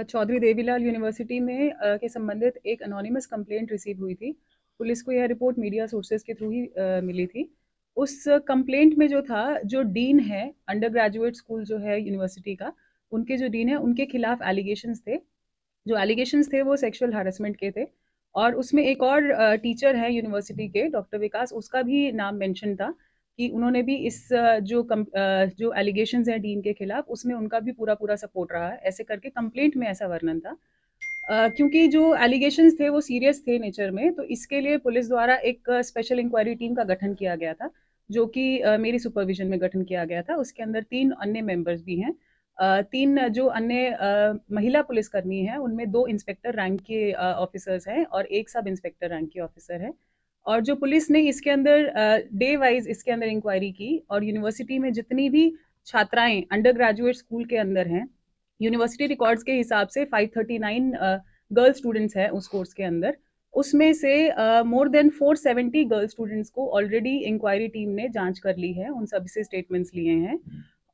Chaudhary Devilal university में के संबंधित एक अनोनिमस कंप्लेंट रिसीव हुई थी। पुलिस को यह रिपोर्ट मीडिया सोर्सेज के थ्रू ही मिली थी। उस कंप्लेंट में जो था, जो डीन है अंडर ग्रेजुएट स्कूल जो है यूनिवर्सिटी का, उनके जो डीन है उनके खिलाफ एलिगेशंस थे। जो एलिगेशंस थे वो सेक्सुअल हैरेसमेंट के थे। और उसमें एक और टीचर है यूनिवर्सिटी के, डॉक्टर विकास, उसका भी नाम मेंशन था कि उन्होंने भी इस जो एलिगेशंस हैं डीन के खिलाफ, उसमें उनका भी पूरा पूरा सपोर्ट रहा है, ऐसे करके कंप्लेंट में ऐसा वर्णन था। क्योंकि जो एलिगेशंस थे वो सीरियस थे नेचर में, तो इसके लिए पुलिस द्वारा एक स्पेशल इंक्वायरी टीम का गठन किया गया था, जो कि मेरी सुपरविजन में गठन किया गया था। उसके अंदर 3 अन्य मेंबर्स भी हैं। 3 जो अन्य महिला पुलिसकर्मी हैं, उनमें 2 इंस्पेक्टर रैंक के ऑफिसर्स हैं और 1 सब इंस्पेक्टर रैंक के ऑफिसर हैं। और जो पुलिस ने इसके अंदर डे वाइज इसके अंदर इंक्वायरी की, और यूनिवर्सिटी में जितनी भी छात्राएं अंडर ग्रेजुएट स्कूल के अंदर हैं, यूनिवर्सिटी रिकॉर्ड्स के हिसाब से 539 गर्ल स्टूडेंट्स हैं उस कोर्स के अंदर। उसमें से मोर देन 470 गर्ल स्टूडेंट्स को ऑलरेडी इंक्वायरी टीम ने जांच कर ली है, उन सभी से स्टेटमेंट्स लिए हैं।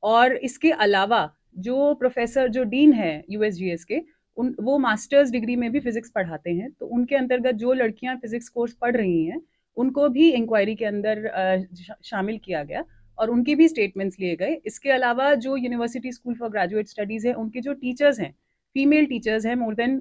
और इसके अलावा जो प्रोफेसर, जो डीन है यूएसजीएस के, वो मास्टर्स डिग्री में भी फिजिक्स पढ़ाते हैं, तो उनके अंतर्गत जो लड़कियां फिजिक्स कोर्स पढ़ रही हैं उनको भी इंक्वायरी के अंदर शामिल किया गया और उनके भी स्टेटमेंट्स लिए गए। इसके अलावा जो university school for graduate studies है, उनके जो टीचर्स हैं, फीमेल टीचर्स हैं, मोर देन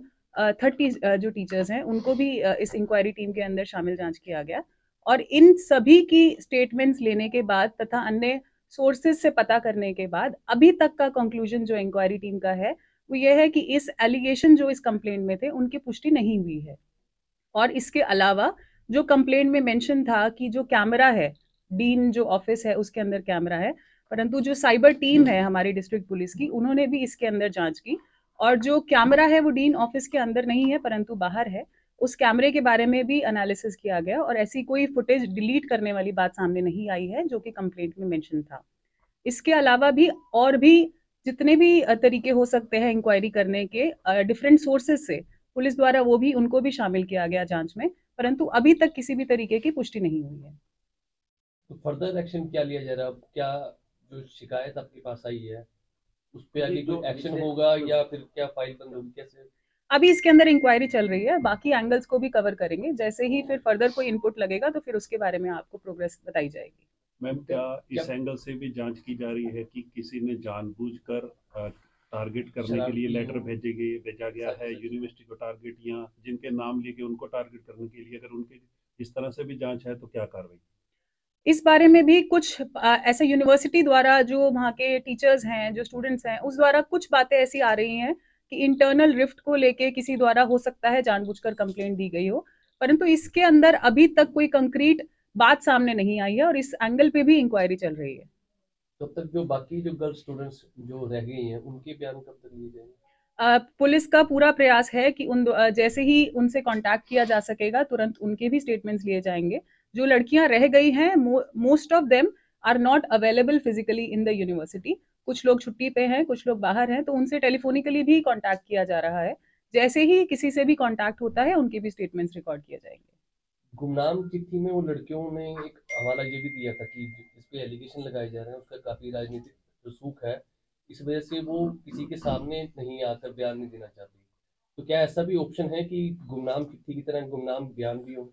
30 जो टीचर्स हैं, उनको भी इस इंक्वायरी टीम के अंदर शामिल जांच किया गया। और इन सभी की स्टेटमेंट्स लेने के बाद तथा अन्य सोर्सेज से पता करने के बाद अभी तक का कंक्लूजन जो इंक्वायरी टीम का है वो ये है कि इस एलिगेशन जो इस कंप्लेंट में थे उनकी पुष्टि नहीं हुई है। और इसके अलावा जो कंप्लेंट में मेंशन था कि जो कैमरा है, डीन जो ऑफिस है उसके अंदर कैमरा है, परंतु जो साइबर टीम है हमारी डिस्ट्रिक्ट पुलिस की, उन्होंने भी इसके अंदर जांच की और जो कैमरा है वो डीन ऑफिस के अंदर नहीं है परंतु बाहर है। उस कैमरे के बारे में भी एनालिसिस किया गया और ऐसी कोई फुटेज डिलीट करने वाली बात सामने नहीं आई है जो कि कंप्लेंट में मेंशन था। इसके अलावा भी और भी जितने भी तरीके हो सकते हैं इंक्वायरी करने के डिफरेंट सोर्सेज से, पुलिस द्वारा वो भी, उनको भी शामिल किया गया जांच में, परंतु अभी तक किसी भी तरीके की पुष्टि नहीं हुई है। तो फर्दर एक्शन क्या लिया जा रहा है अब? क्या जो शिकायत आपके पास आई है उस पे आगे कोई एक्शन होगा या फिर क्या फाइल बंद होगी, कैसे? अभी इसके अंदर इंक्वायरी चल रही है, बाकी एंगल्स को भी कवर करेंगे, जैसे ही फिर फर्दर कोई इनपुट लगेगा तो फिर उसके बारे में आपको प्रोग्रेस बताई जाएगी। मैम, क्या इस एंगल से भी जांच की जा रही है कि किसी ने जानबूझकर टारगेट करने के लिए लेटर भेजा गया है यूनिवर्सिटी को टारगेट, या जिनके नाम लिए उनको टारगेट करने के लिए, अगर उनके इस तरह से भी जांच है तो क्या कार्रवाई? इस बारे में भी कुछ ऐसे यूनिवर्सिटी द्वारा, जो वहाँ के टीचर्स हैं, जो स्टूडेंट्स हैं, उस द्वारा कुछ बातें ऐसी आ रही हैं कि इंटरनल रिफ्ट को लेके किसी द्वारा हो सकता है जानबूझकर कंप्लेंट दी गई हो, परंतु इसके अंदर अभी तक कोई कंक्रीट बात सामने नहीं आई है और इस एंगल पे भी इंक्वायरी चल रही है। तब तक जो बाकी जो गर्ल स्टूडेंट्स जो रह गई हैं उनके बयान कब तक लिए जाएंगे? पुलिस का पूरा प्रयास है कि जैसे ही उनसे कांटेक्ट किया जा सकेगा तुरंत उनके भी स्टेटमेंट्स लिए जाएंगे। जो लड़कियां रह गई हैं, most of them are not available physically in the university. कुछ लोग छुट्टी पे हैं, कुछ लोग बाहर हैं, तो उनसे टेलीफोनिकली भी कांटेक्ट किया जा रहा है। जैसे ही किसी से भी कांटेक्ट होता है उनके भी स्टेटमेंट्स रिकॉर्ड किए जाएंगे। गुमनाम चिट्ठी में वो लड़कियों ने एक हवाला ये भी दिया था कि इस पे एलिगेशन लगाए जा रहे हैं, उसका काफी राजनीतिक रसूख है, इस वजह से वो किसी के सामने नहीं आकर बयान नहीं देना चाहती। तो क्या ऐसा भी ऑप्शन है कि गुमनाम चिट्ठी की तरह गुमनाम बयान भी हो?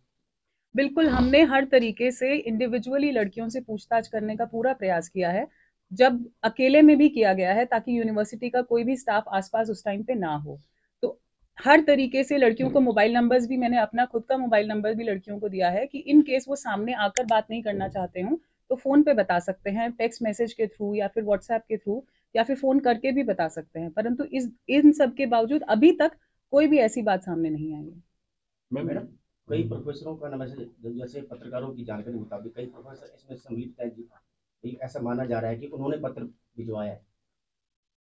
बिल्कुल, हमने हर तरीके से इंडिविजुअली लड़कियों से पूछताछ करने का पूरा प्रयास किया है, जब अकेले में भी किया गया है, ताकि यूनिवर्सिटी का कोई भी स्टाफ आसपास उस टाइम पे ना हो। तो हर तरीके से लड़कियों को मोबाइल नंबर्स भी, मैंने अपना खुद का मोबाइल नंबर भी लड़कियों को दिया है कि इन केस वो सामने आकर बात नहीं करना चाहते हों तो फ़ोन पे बता सकते हैं, टेक्स्ट मैसेज के थ्रू या फिर व्हाट्सएप के थ्रू, या फिर फ़ोन करके भी बता सकते हैं, परंतु इन सब के बावजूद अभी तक कोई भी ऐसी बात सामने नहीं आई है। मैडम, कई प्रोफेसरों का नाम, जैसे पत्रकारों की जानकारी के मुताबिक कई प्रोफेसर इसमें संलिप्त है जी। ऐसा माना जा रहा है कि उन्होंने पत्र भिजवाया है।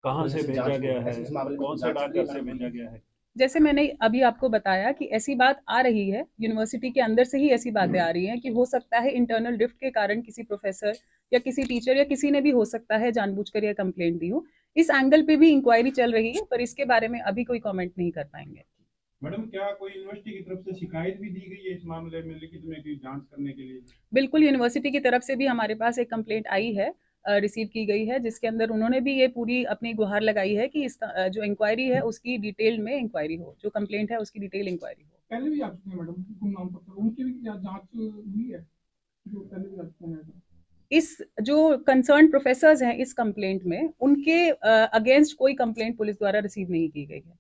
कहाँ से भेजा गया है, इस मामले में कौन से डाकघर से भेजा गया है? जैसे मैंने अभी आपको बताया कि ऐसी बात आ रही है, यूनिवर्सिटी के अंदर से ही ऐसी बातें आ रही हैं कि हो सकता है इंटरनल रिफ्ट के कारण किसी प्रोफेसर या किसी टीचर या किसी ने भी, हो सकता है, जानबूझकर यह कंप्लेंट दी हो। इस एंगल पे भी इंक्वायरी चल रही है, पर इसके बारे में अभी कोई कमेंट नहीं कर पाएंगे। मैडम, क्या कोई यूनिवर्सिटी की तरफ से शिकायत भी दी गई है इस मामले में लिखित में, की जांच करने के लिए? बिल्कुल, यूनिवर्सिटी की तरफ से भी हमारे पास एक कंप्लेंट आई है रिसीव की गई है, जिसके अंदर उन्होंने भी ये पूरी अपनी गुहार लगाई है कि इसका जो इंक्वायरी है उसकी डिटेल में इंक्वायरी हो, जो कंप्लेंट है उसकी डिटेल इंक्वायरी हो। पहले भी आ चुके हैं मैडम गुमनाम पत्थर, उनकी भी जांच हुई है जो पहले भी आ चुके हैं? इस जो कंसर्न प्रोफेसर्स हैं इस कंप्लेंट में, उनके अगेंस्ट कोई कंप्लेंट पुलिस द्वारा रिसीव नहीं की गई है।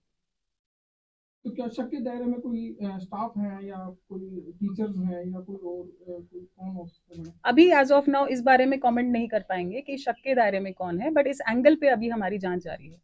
तो क्या शक के दायरे में कोई स्टाफ है या कोई टीचर्स हैं या कोई और कोई कौन हो सकता है? अभी एज ऑफ नाउ इस बारे में कमेंट नहीं कर पाएंगे कि शक के दायरे में कौन है, बट इस एंगल पे अभी हमारी जांच जारी है।